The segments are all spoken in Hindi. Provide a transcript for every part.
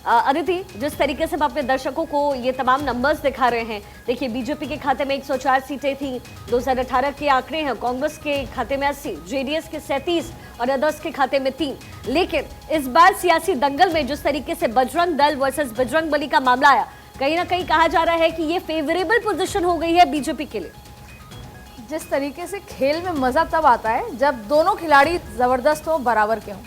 अदिति, जिस तरीके से हम अपने दर्शकों को ये तमाम नंबर्स दिखा रहे हैं, देखिए बीजेपी के खाते में 104 सीटें थी, 2018 के आंकड़े हैं, कांग्रेस के खाते में 80, जेडीएस के 37 और अदर्स के खाते में 3। लेकिन इस बार सियासी दंगल में जिस तरीके से बजरंग दल वर्सेस बजरंग बली का मामला आया, कहीं ना कहीं कहा जा रहा है कि ये फेवरेबल पोजीशन हो गई है बीजेपी के लिए। जिस तरीके से खेल में मजा तब आता है जब दोनों खिलाड़ी जबरदस्त हो, बराबर के हों।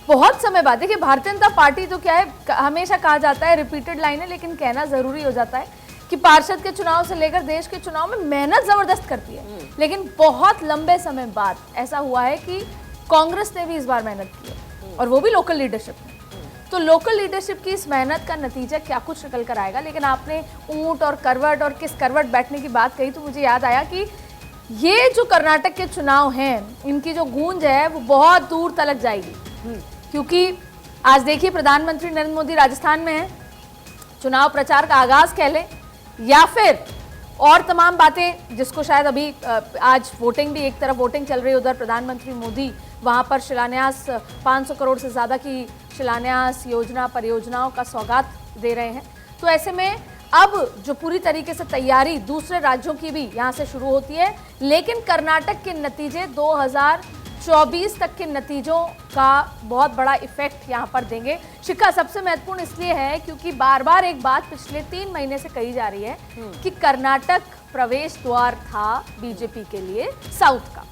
बहुत समय बाद देखिए, भारतीय जनता पार्टी तो क्या है, हमेशा कहा जाता है, रिपीटेड लाइन है लेकिन कहना जरूरी हो जाता है कि पार्षद के चुनाव से लेकर देश के चुनाव में मेहनत जबरदस्त करती है। लेकिन बहुत लंबे समय बाद ऐसा हुआ है कि कांग्रेस ने भी इस बार मेहनत की है, और वो भी लोकल लीडरशिप में। तो लोकल लीडरशिप की इस मेहनत का नतीजा क्या कुछ निकल कर आएगा। लेकिन आपने ऊंट और करवट और किस करवट बैठने की बात कही तो मुझे याद आया कि ये जो कर्नाटक के चुनाव हैं, इनकी जो गूंज है वो बहुत दूर तलक जाएगी। क्योंकि आज देखिए, प्रधानमंत्री नरेंद्र मोदी राजस्थान में हैं, चुनाव प्रचार का आगाज कह लें या फिर और तमाम बातें, जिसको शायद अभी आज वोटिंग भी, एक तरफ वोटिंग चल रही है, उधर प्रधानमंत्री मोदी वहां पर शिलान्यास 500 करोड़ से ज़्यादा की शिलान्यास योजना परियोजनाओं का सौगात दे रहे हैं। तो ऐसे में अब जो पूरी तरीके से तैयारी दूसरे राज्यों की भी यहाँ से शुरू होती है। लेकिन कर्नाटक के नतीजे 2024 तक के नतीजों का बहुत बड़ा इफेक्ट यहाँ पर देंगे। शिखा, सबसे महत्वपूर्ण इसलिए है क्योंकि बार बार एक बात पिछले 3 महीने से कही जा रही है कि कर्नाटक प्रवेश द्वार था बीजेपी के लिए साउथ का।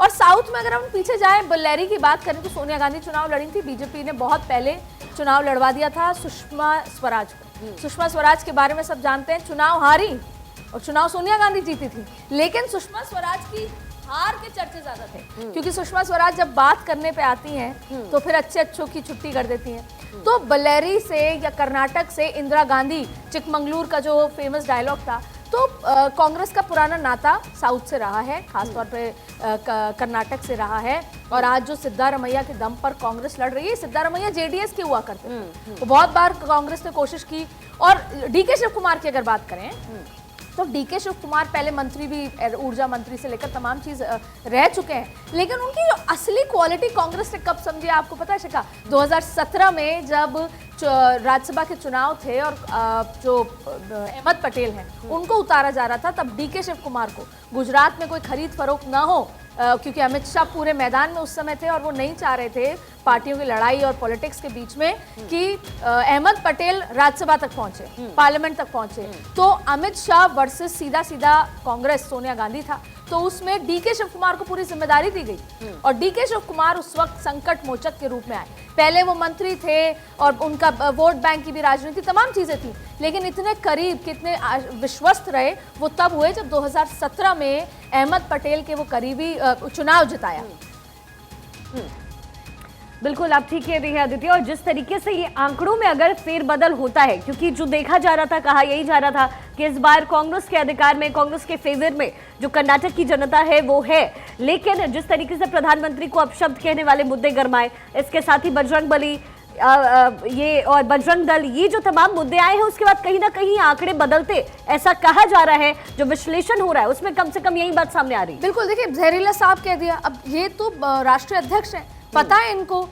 और साउथ में अगर हम पीछे जाएं, बल्लेरी की बात करें तो सोनिया गांधी चुनाव लड़ी थी, बीजेपी ने बहुत पहले चुनाव लड़वा दिया था सुषमा स्वराज को। सुषमा स्वराज के बारे में सब जानते हैं, चुनाव हारी और चुनाव सोनिया गांधी जीती थी। लेकिन सुषमा स्वराज की हार के चर्चे ज्यादा थे, क्योंकि सुषमा स्वराज जब बात करने पे आती हैं तो फिर अच्छों की छुट्टी कर देती हैं। तो बल्लेरी से या कर्नाटक से इंदिरा गांधी, चिकमंगलूर का जो फेमस डायलॉग था, तो कांग्रेस का पुराना नाता साउथ से रहा है, खासतौर पे कर्नाटक से रहा है। और आज जो सिद्धारमैया के दम पर कांग्रेस लड़ रही है, सिद्धारमैया जेडीएस के हुआ करते थे, तो बहुत बार कांग्रेस ने कोशिश की। और डीके शिव कुमार की अगर बात करें तो डीके शिव कुमार पहले मंत्री भी, ऊर्जा मंत्री से लेकर तमाम चीज रह चुके हैं। लेकिन उनकी जो असली क्वालिटी कांग्रेस ने कब समझी, आपको पता है शिखा? 2017 में जब राज्यसभा के चुनाव थे और जो अहमद पटेल हैं उनको उतारा जा रहा था, तब डीके शिव कुमार को गुजरात में कोई खरीद फरोख्त ना हो, क्योंकि अमित शाह पूरे मैदान में उस समय थे और वो नहीं चाह रहे थे पार्टियों की लड़ाई और पॉलिटिक्स के बीच में कि अहमद पटेल राज्यसभा तक पहुंचे, पार्लियामेंट तक पहुंचे। तो अमित शाह वर्सेस सीधा सीधा कांग्रेस सोनिया गांधी था, तो उसमें डीके शिव कुमार को पूरी जिम्मेदारी दी गई। और डीके शिव कुमार उस वक्त संकट मोचक के रूप में आए। पहले वो मंत्री थे और उनका वोट बैंक की भी राजनीति, तमाम चीजें थी, लेकिन इतने करीब, कितने विश्वस्त रहे वो तब हुए जब 2017 में अहमद पटेल के वो करीबी चुनाव जिताया। बिल्कुल, आप ठीक कह रही हैं आदित्य। और जिस तरीके से ये आंकड़ों में अगर फेरबदल होता है, क्योंकि जो देखा जा रहा था, कहा यही जा रहा था कि इस बार कांग्रेस के अधिकार में, कांग्रेस के फेवर में जो कर्नाटक की जनता है वो है। लेकिन जिस तरीके से प्रधानमंत्री को अपशब्द कहने वाले मुद्दे गरमाए, इसके साथ ही बजरंग बली ये और बजरंग दल, ये जो तमाम मुद्दे आए हैं, उसके बाद कहीं ना कहीं आंकड़े बदलते, ऐसा कहा जा रहा है। जो विश्लेषण हो रहा है उसमें कम से कम यही बात सामने आ रही है। बिल्कुल, देखिए जहरीला साहब कह दिया। अब ये तो राष्ट्रीय अध्यक्ष हैं, पता है इनको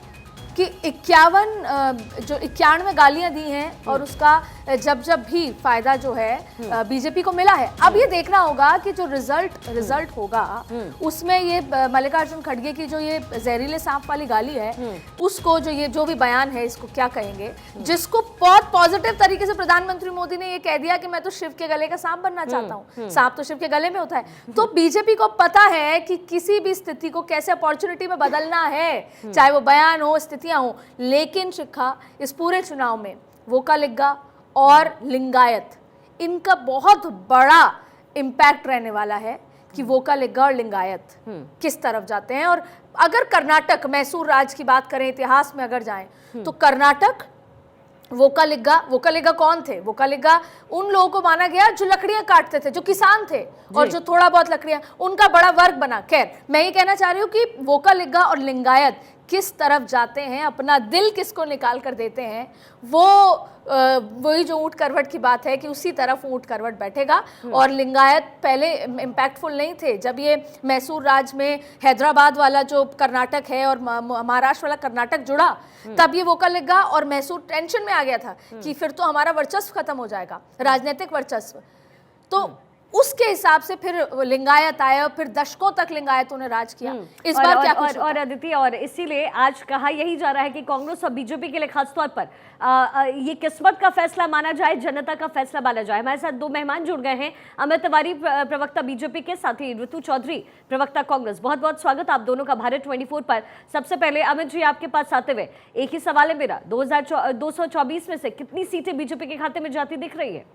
कि 91 गालियां दी हैं और उसका जब भी फायदा जो है बीजेपी को मिला है। अब ये देखना होगा कि जो रिजल्ट होगा उसमें ये मल्लिकार्जुन खड़गे की जो ये जहरीले सांप वाली गाली है, उसको जो भी बयान है, इसको क्या कहेंगे, जिसको बहुत पॉजिटिव तरीके से प्रधानमंत्री मोदी ने ये कह दिया कि मैं तो शिव के गले का सांप बनना चाहता हूँ। सांप तो शिव के गले में होता है। तो बीजेपी को पता है कि किसी भी स्थिति को कैसे अपॉर्चुनिटी में बदलना है, चाहे वो बयान हो, स्थितियां हो। लेकिन शिखा, इस पूरे चुनाव में वोकालिगा और लिंगायत, इनका बहुत बड़ा इम्पैक्ट रहने वाला है कि वोकालिगा और लिंगायत किस तरफ जाते हैं। और अगर कर्नाटक, मैसूर राज्य की बात करें, इतिहास में अगर जाएं, तो कर्नाटक वोकालिगा कौन थे? वोकालिगा उन लोगों को माना गया जो लकड़ियां काटते थे, जो किसान थे और जो थोड़ा बहुत लकड़ियां, उनका बड़ा वर्ग बना। खैर, मैं ये कहना चाह रही हूँ कि वोकालिगा और लिंगायत किस तरफ जाते हैं, अपना दिल किसको निकाल कर देते हैं, वो वही जो ऊंट करवट की बात है कि उसी तरफ ऊंट करवट बैठेगा। और लिंगायत पहले इम्पैक्टफुल नहीं थे, जब ये मैसूर राज में हैदराबाद वाला जो कर्नाटक है और महाराष्ट्र वाला कर्नाटक जुड़ा, तब ये वोकल लगा और मैसूर टेंशन में आ गया था कि फिर तो हमारा वर्चस्व खत्म हो जाएगा, राजनीतिक वर्चस्व। तो उसके हिसाब से फिर लिंगायत आया, फिर दशकों तक लिंगायतों ने राज किया। इस बार क्या कुछ और अदिति, और इसीलिए आज कहा यही जा रहा है कि कांग्रेस और बीजेपी के लिए खासतौर पर ये किस्मत का फैसला माना जाए, जनता का फैसला माना जाए। हमारे साथ दो मेहमान जुड़ गए हैं, अमित तिवारी प्रवक्ता बीजेपी के, साथ ही ऋतु चौधरी प्रवक्ता कांग्रेस। बहुत बहुत स्वागत आप दोनों का भारत 24 पर। सबसे पहले अमित जी, आपके पास आते हुए एक ही सवाल है मेरा, 224 में से कितनी सीटें बीजेपी के खाते में जाती दिख रही है?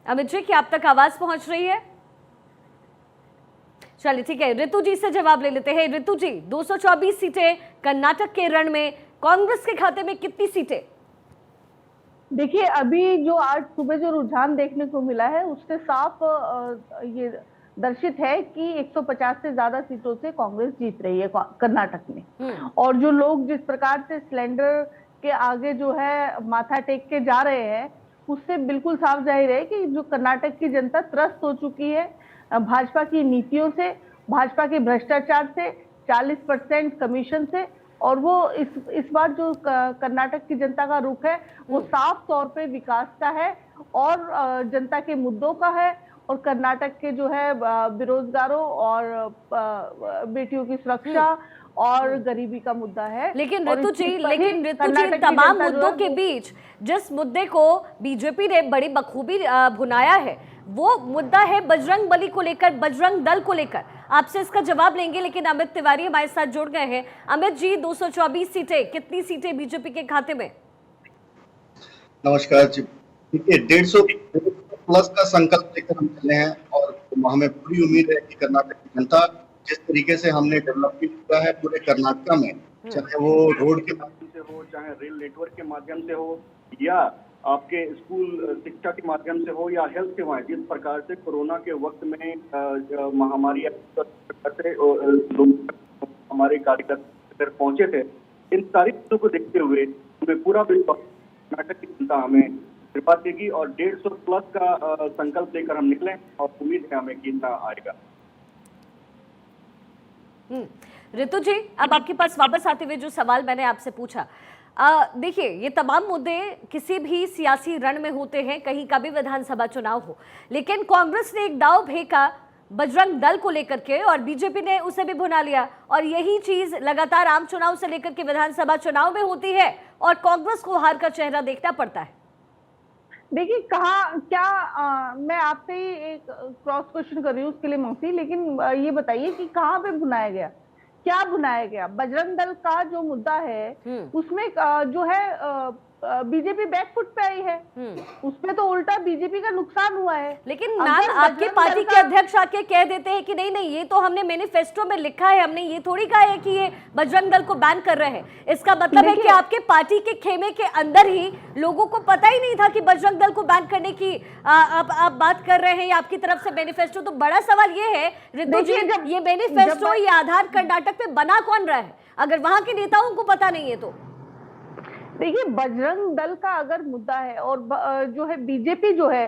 अमित जी, क्या आप तक आवाज पहुंच रही है? चलिए ठीक है, ऋतु जी से जवाब ले लेते हैं। ऋतु जी, 224 सीटें कर्नाटक के रण में, कांग्रेस के खाते में कितनी सीटें? देखिए, अभी जो आज सुबह जो रुझान देखने को मिला है उससे साफ ये दर्शित है कि 150 से ज्यादा सीटों से कांग्रेस जीत रही है कर्नाटक में। और जो लोग जिस प्रकार से सिलेंडर के आगे जो है माथा टेक के जा रहे हैं, उससे बिल्कुल साफ जाहिर है कि जो कर्नाटक की जनता त्रस्त हो चुकी है भाजपा की नीतियों से, भाजपा के भ्रष्टाचार से, 40% कमीशन से। और वो इस बार जो कर्नाटक की जनता का रुख है वो साफ तौर पे विकास का है और जनता के मुद्दों का है, और कर्नाटक के जो है बेरोजगारों और बेटियों की सुरक्षा और गरीबी का मुद्दा है। लेकिन ऋतु जी तमाम मुद्दों के बीच जिस मुद्दे को बीजेपी ने बड़ी बखूबी भुनाया है, वो मुद्दा है बजरंग बली को लेकर, बजरंग दल को लेकर। आपसे इसका जवाब लेंगे, लेकिन अमित तिवारी हमारे साथ जुड़ गए हैं। अमित जी, 224 सीटें, कितनी सीटें बीजेपी के खाते में? नमस्कार जी। 150 प्लस का संकल्प लेकर हम चले हैं और हमें पूरी उम्मीद है कि कर्नाटक की जनता जिस तरीके से हमने डेवलपमेंट किया है पूरे कर्नाटक में, चाहे वो रोड के माध्यम से हो, चाहे रेल नेटवर्क के माध्यम से हो, या आपके स्कूल शिक्षा के माध्यम से हो, या हेल्थ सेवाएं, जिस प्रकार से कोरोना के वक्त में महामारी से लोग हमारे कार्यकर्ता पहुंचे थे, इन सारी चीजों को देखते हुए हमें पूरा विश्वास कर्नाटक की जनता हमें आशीर्वाद देगी और 150 प्लस का संकल्प लेकर हम निकले और उम्मीद है हमें जीतना आएगा। ऋतु जी, अब आपके पास वापस आते हुए जो सवाल मैंने आपसे पूछा, देखिए ये तमाम मुद्दे किसी भी सियासी रण में होते हैं, कहीं का भी विधानसभा चुनाव हो, लेकिन कांग्रेस ने एक दांव फेंका बजरंग दल को लेकर के और बीजेपी ने उसे भी भुना लिया, और यही चीज लगातार आम चुनाव से लेकर के विधानसभा चुनाव में होती है और कांग्रेस को हार का चेहरा देखना पड़ता है। देखिए, मैं आपसे ही एक क्रॉस क्वेश्चन कर रही हूँ, उसके लिए माफी, लेकिन ये बताइए कि कहाँ पे भुनाया गया, क्या भुनाया गया? बजरंग दल का जो मुद्दा है उसमें जो है बीजेपी बैकफुट पे आई है, उसमें तो उल्टा बीजेपी का नुकसान हुआ है। लेकिन मैम, आपके पार्टी के अध्यक्ष आके कह देते हैं कि नहीं नहीं, ये तो हमने मैनिफेस्टो में लिखा है, हमने ये थोड़ी कहा है कि ये बजरंग दल को बैन कर रहे हैं। इसका मतलब है कि आपके पार्टी के खेमे के अंदर ही लोगों को पता ही नहीं था कि बजरंग दल को बैन करने की आप बात कर रहे हैं, या आपकी तरफ से मैनिफेस्टो। तो बड़ा सवाल ये है ऋतु जी, ये मैनिफेस्टो, ये आधार कर्नाटक में बना कौन रहा है, अगर वहां के नेताओं को पता नहीं है तो? देखिए, बजरंग दल का अगर मुद्दा है और जो है बीजेपी जो है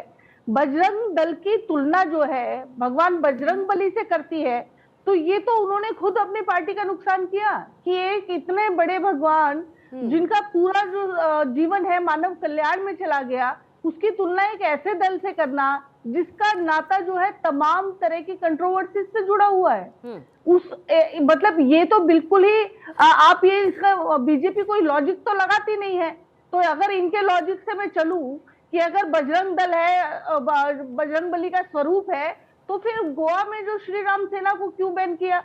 बजरंग दल की तुलना जो है भगवान बजरंग बली से करती है, तो ये तो उन्होंने खुद अपनी पार्टी का नुकसान किया कि एक इतने बड़े भगवान जिनका पूरा जो जीवन है मानव कल्याण में चला गया, उसकी तुलना एक ऐसे दल से करना जिसका नाता जो है तमाम तरह की कंट्रोवर्सी से जुड़ा हुआ है, मतलब ये तो बिल्कुल ही आप ये इसका बीजेपी कोई लॉजिक तो लगाती नहीं है। तो अगर इनके लॉजिक से मैं चलूं कि अगर बजरंग दल है, बजरंग बली का स्वरूप है, तो फिर गोवा में जो श्री राम सेना को क्यों बैन किया?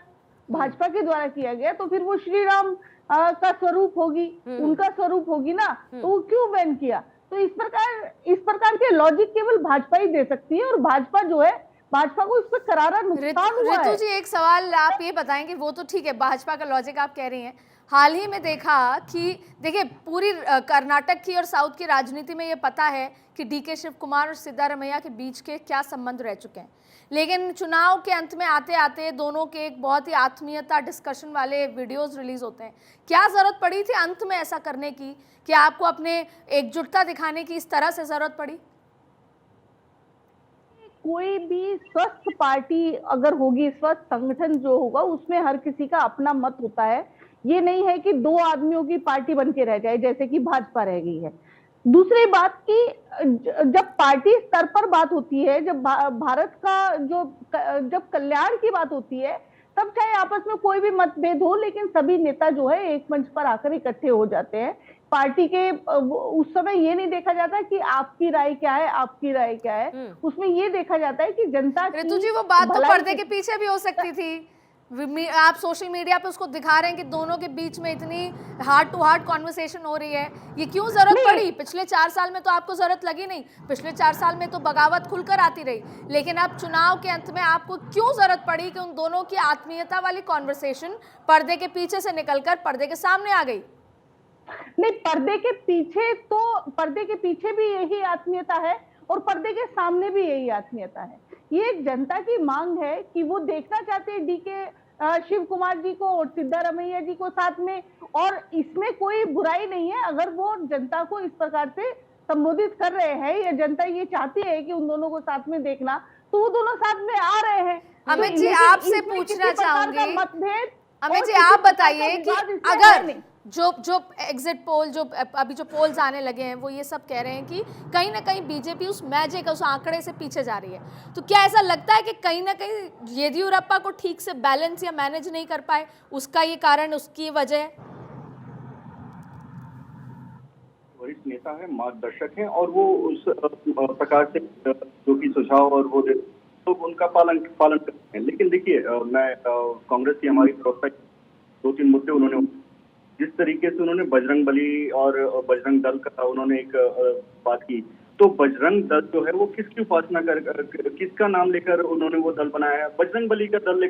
भाजपा के द्वारा किया गया, तो फिर वो श्री राम का स्वरूप होगी, उनका स्वरूप होगी ना, तो वो क्यों बैन किया? तो इस प्रकार के लॉजिक केवल भाजपा ही दे सकती है, और भाजपा जो है भाजपा को इसमें करारा नुकसान हुआ ऋतु है। जी, एक सवाल आप ये बताएंगे, वो तो ठीक है भाजपा का लॉजिक आप कह रही हैं, हाल ही में देखा कि देखिए पूरी कर्नाटक की और साउथ की राजनीति में ये पता है कि डीके शिव कुमार और सिद्धारमैया के बीच के क्या संबंध रह चुके हैं, लेकिन चुनाव के अंत में आते आते दोनों के एक बहुत ही आत्मीयता डिस्कशन वाले वीडियोस रिलीज होते हैं। क्या जरूरत पड़ी थी अंत में ऐसा करने की, कि आपको अपने एकजुटता दिखाने की इस तरह से जरूरत पड़ी? कोई भी स्वस्थ पार्टी अगर होगी, स्वस्थ संगठन जो होगा, उसमें हर किसी का अपना मत होता है। ये नहीं है कि दो आदमियों की पार्टी बन के रह जाए जैसे कि भाजपा रह गई है। दूसरी बात कि जब पार्टी स्तर पर बात होती है, जब भारत का जब कल्याण की बात होती है, तब चाहे आपस में कोई भी मतभेद हो, लेकिन सभी नेता जो है एक मंच पर आकर इकट्ठे हो जाते हैं। पार्टी के उस समय ये नहीं देखा जाता कि आपकी राय क्या है, आपकी राय क्या है, उसमें ये देखा जाता है कि जनता की ऋतु जी, वो बात तो भलाई पर्दे के पीछे भी हो सकती थी। आप सोशल मीडिया पे उसको दिखा रहे हैं कि दोनों के बीच में इतनी हार्ट टू हार्ट कॉन्वर्सेशन हो रही है, ये क्यों जरूरत पड़ी? पिछले 4 साल में तो आपको जरूरत लगी नहीं, पिछले 4 साल में तो बगावत खुलकर आती रही, लेकिन अब चुनाव के अंत में आपको क्यों जरूरत पड़ी कि उन दोनों की आत्मीयता वाली कॉन्वर्सेशन पर्दे के पीछे से निकलकर पर्दे के सामने आ गई? नहीं, पर्दे के पीछे भी यही आत्मीयता है और पर्दे के सामने भी यही आत्मीयता है। ये जनता की मांग है कि वो देखना चाहते हैं डीके शिव कुमार जी को और सिद्धारमैया जी को साथ में, और इसमें कोई बुराई नहीं है अगर वो जनता को इस प्रकार से संबोधित कर रहे हैं, या जनता ये चाहती है कि उन दोनों को साथ में देखना, तो वो दोनों साथ में आ रहे हैं। अमित जी, आपसे पूछना चाहूंगी, मतभेद अमित जी आप बताइए कि अगर जो एग्जिट पोल, जो अभी जो पोल्स आने लगे हैं, वो ये सब कह रहे हैं कि कहीं ना कहीं बीजेपी उस मैजिक, उस आंकड़े से पीछे जा रही है, तो क्या ऐसा लगता है कि कहीं ना कहीं येदियुरप्पा को ठीक से बैलेंस या मैनेज नहीं कर पाए, उसका ये कारण, उसकी वजह है? वरिष्ठ नेता है, मार्गदर्शक हैं, और वो उस प्रकार से जो कि सुझाव और वो तो उनका पालन करते हैं। लेकिन देखिए, मैं कांग्रेस की हमारी प्रवक्ता 2-3 मुद्दे उन्होंने, जिस तरीके से उन्होंने बजरंग बली और बजरंग दल का उन्होंने एक बात की, तो बजरंग दल जो है वो किसकी उपासना किसका नाम लेकर उन्होंने वो दल बनाया है? बजरंग बली का दल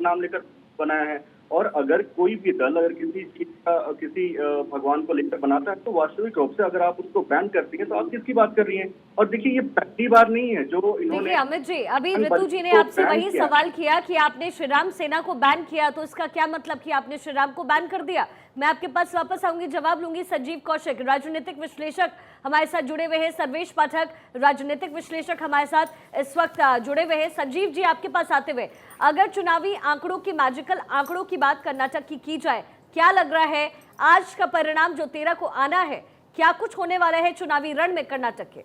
नाम लेकर बनाया है। और अगर कोई भी दल अगर किसी चीज का, किसी भगवान को लेकर बनाता है, तो वास्तविक रूप से अगर आप उसको बैन करती हैं तो आप किसकी बात कर रही हैं? और देखिए, ये पहली बार नहीं है जो इन्होंने। अमित जी, अभी ऋतु जी ने आपसे वही सवाल किया कि आपने श्री राम सेना को बैन किया, तो इसका क्या मतलब कि आपने श्री राम को बैन कर दिया? मैं आपके पास वापस आऊंगी, जवाब लूंगी। संजीव कौशिक, राजनीतिक विश्लेषक हमारे साथ जुड़े हुए हैं, सर्वेश पाठक, राजनीतिक विश्लेषक हमारे साथ इस वक्त जुड़े हुए हैं। संजीव जी, आपके पास आते हुए, अगर चुनावी आंकड़ों की, मैजिकल आंकड़ों की बात कर्नाटक की जाए, क्या लग रहा है आज का परिणाम जो 13 को आना है, क्या कुछ होने वाला है चुनावी रण में कर्नाटक के?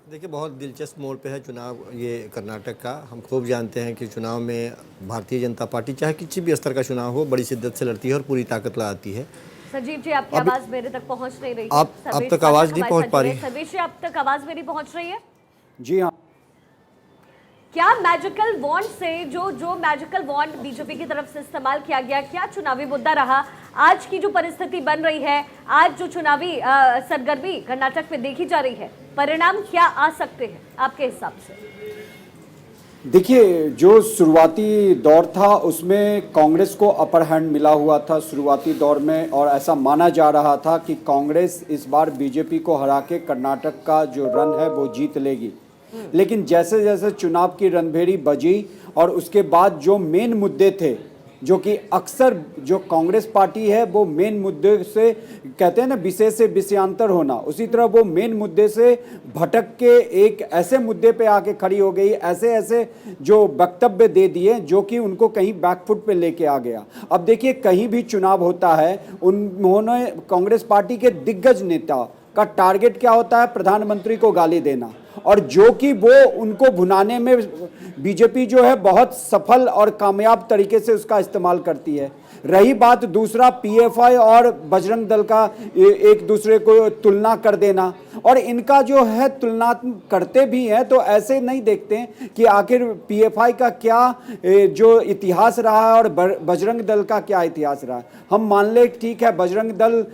देखिए, बहुत दिलचस्प मोड़ पे है चुनाव ये कर्नाटक का। हम खूब जानते हैं कि चुनाव में भारतीय जनता पार्टी चाहे किसी भी स्तर का चुनाव हो, बड़ी शिद्दत से लड़ती है और पूरी ताकत लगाती है। संजीव जी, आपकी आवाज मेरे तक पहुंच नहीं रही। आप तक आवाज नहीं पहुंच पा रही। सर्वेश जी, आप तक आवाज मेरी पहुंच रही है? जी हाँ। क्या मैजिकल वॉन्ड से, जो मैजिकल वॉन्ड बीजेपी की तरफ से इस्तेमाल किया गया, क्या चुनावी मुद्दा रहा? आज की जो परिस्थिति बन रही है, आज जो चुनावी सरगर्मी कर्नाटक में देखी जा रही है, परिणाम क्या आ सकते हैं आपके हिसाब से? देखिए, जो शुरुआती दौर था उसमें कांग्रेस को अपर हैंड मिला हुआ था शुरुआती दौर में, और ऐसा माना जा रहा था कि कांग्रेस इस बार बीजेपी को हरा के कर्नाटक का जो रन है वो जीत लेगी। लेकिन जैसे जैसे चुनाव की रणभेरी बजी और उसके बाद जो मेन मुद्दे थे, जो कि अक्सर जो कांग्रेस पार्टी है वो मेन मुद्दे से, कहते हैं ना विषय से विषयांतर होना, उसी तरह वो मेन मुद्दे से भटक के एक ऐसे मुद्दे पे आके खड़ी हो गई, ऐसे ऐसे जो वक्तव्य दे दिए जो कि उनको कहीं बैकफुट पे लेके आ गया। अब देखिए, कहीं भी चुनाव होता है, उन्होंने कांग्रेस पार्टी के दिग्गज नेता का टारगेट क्या होता है? प्रधानमंत्री को गाली देना, और जो कि वो उनको भुनाने में बीजेपी जो है बहुत सफल और कामयाब तरीके से उसका इस्तेमाल करती है। रही बात दूसरा, पीएफआई और बजरंग दल का एक दूसरे को तुलना कर देना, और इनका जो है तुलना करते भी हैं तो ऐसे नहीं देखते कि आखिर पीएफआई का क्या जो इतिहास रहा है और बजरंग दल का क्या इतिहास रहा है। हम मान ले ठीक है, बजरंग दल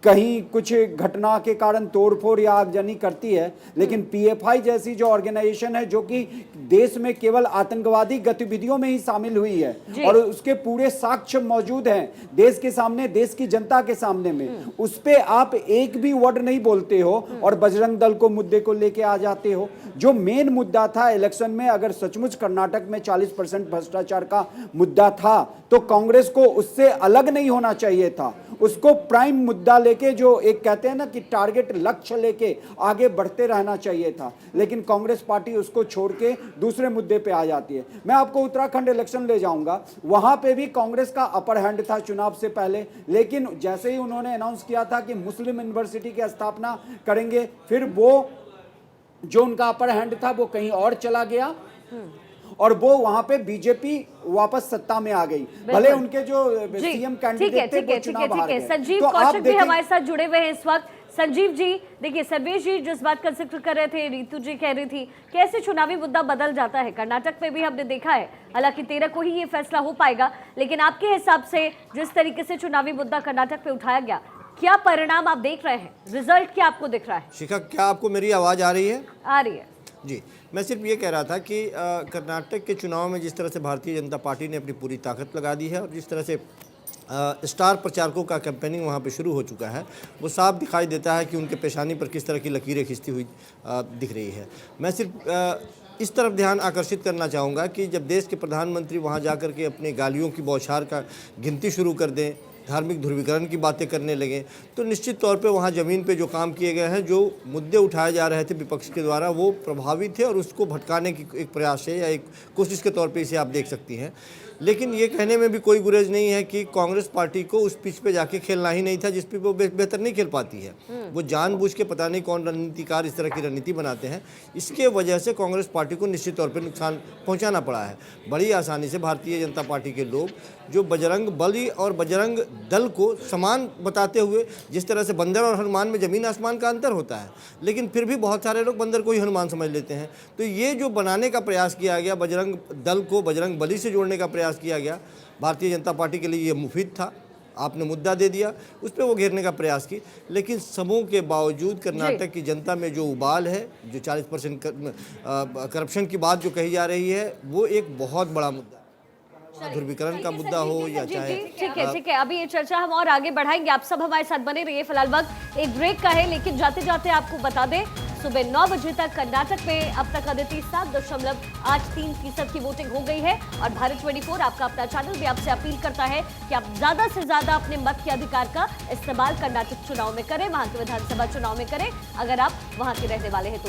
कहीं कुछ घटना के कारण तोड़फोड़ या आगजनी करती है, लेकिन पीएफआई जैसी जो ऑर्गेनाइजेशन है जो कि देश में केवल आतंकवादी गतिविधियों में ही शामिल हुई है और उसके पूरे साक्ष्य मौजूद हैं देश के सामने, देश की जनता के सामने में, उस पे आप एक भी वर्ड नहीं बोलते हो और बजरंग दल को मुद्दे को लेके आ जाते हो। जो मेन मुद्दा था इलेक्शन में, अगर सचमुच कर्नाटक में 40% भ्रष्टाचार का मुद्दा था तो कांग्रेस को उससे अलग नहीं होना चाहिए था, उसको प्राइम मुद्दा लेके, जो एक कहते हैं ना कि टारगेट लक्ष्य लेके आगे बढ़ते रहना चाहिए था, लेकिन कांग्रेस पार्टी उसको छोड़ के दूसरे मुद्दे पे आ जाती है। मैं आपको उत्तराखंड इलेक्शन ले जाऊंगा, वहां पे भी कांग्रेस का अपर हैंड था चुनाव से पहले, लेकिन जैसे ही उन्होंने अनाउंस किया था कि मुस्लिम यूनिवर्सिटी की स्थापना करेंगे, फिर वो जो उनका अपर हैंड था वो कहीं और चला गया और वो वहां पे बीजेपी वापस सत्ता में आ गई, भले उनके जो सीएम कैंडिडेट थे वो चुनाव हार गए। संजीव तो कौशिक भी हमारे साथ जुड़े हुए हैं इस वक्त। संजीव जी देखिए, सर्वेश जी जिस बात का जिक्र कर रहे थे, रितु जी कह रही थी, कैसे चुनावी मुद्दा बदल जाता है। कर्नाटक में भी हमने देखा है, हालांकि 13 को ही ये फैसला हो पाएगा, लेकिन आपके हिसाब से जिस तरीके से चुनावी मुद्दा कर्नाटक में उठाया गया, क्या परिणाम आप देख रहे हैं, रिजल्ट क्या आपको दिख रहा है? शिखा, क्या आपको मेरी आवाज आ रही है? आ रही है जी। मैं सिर्फ ये कह रहा था कि कर्नाटक के चुनाव में जिस तरह से भारतीय जनता पार्टी ने अपनी पूरी ताकत लगा दी है और जिस तरह से स्टार प्रचारकों का कैंपेनिंग वहाँ पे शुरू हो चुका है, वो साफ दिखाई देता है कि उनके पेशानी पर किस तरह की लकीरें खिंचती हुई दिख रही है। मैं सिर्फ इस तरफ ध्यान आकर्षित करना चाहूँगा कि जब देश के प्रधानमंत्री वहाँ जा कर के अपने गालियों की बौछार का गिनती शुरू कर दें, धार्मिक ध्रुवीकरण की बातें करने लगे, तो निश्चित तौर पे वहाँ ज़मीन पे जो काम किए गए हैं, जो मुद्दे उठाए जा रहे थे विपक्ष के द्वारा, वो प्रभावी थे और उसको भटकाने की एक प्रयास है या एक कोशिश के तौर पे इसे आप देख सकती हैं। लेकिन ये कहने में भी कोई गुरेज नहीं है कि कांग्रेस पार्टी को उस पिच पे जाके खेलना ही नहीं था जिस पे वो बेहतर नहीं खेल पाती है। वो जानबूझ के पता नहीं कौन रणनीतिकार इस तरह की रणनीति बनाते हैं, इसके वजह से कांग्रेस पार्टी को निश्चित तौर पे नुकसान पहुंचाना पड़ा है। बड़ी आसानी से भारतीय जनता पार्टी के लोग जो बजरंग बली और बजरंग दल को समान बताते हुए, जिस तरह से बंदर और हनुमान में ज़मीन आसमान का अंतर होता है, लेकिन फिर भी बहुत सारे लोग बंदर को ही हनुमान समझ लेते हैं। तो ये जो बनाने का प्रयास किया गया, बजरंग दल को बजरंग बली से जोड़ने का प्रयास किया गया, भारतीय जनता पार्टी के लिए ये मुफीद था। आपने मुद्दा दे दिया, उस पर वो घेरने का प्रयास की, लेकिन सबों के बावजूद कर्नाटक की जनता में जो उबाल है, जो 40% करप्शन की बात जो कही जा रही है, वो एक बहुत बड़ा मुद्दा है। ध्रुवीकरण का मुद्दा हो या चाहे, ठीक है, अभी ये चर्चा हम और आगे बढ़ाएंगे। आप सब हमारे साथ बने रहिए। फिलहाल वक्त एक ब्रेक का है, लेकिन जाते जाते आपको बता दें, सुबह 9 बजे तक कर्नाटक में अब तक अदिति 7.83% की वोटिंग हो गई है और भारत 24 आपका अपना चैनल भी आपसे अपील करता है कि आप ज्यादा से ज्यादा अपने मत के अधिकार का इस्तेमाल कर्नाटक चुनाव में करें, वहां के विधानसभा चुनाव में करें, अगर आप वहां के रहने वाले हैं तो।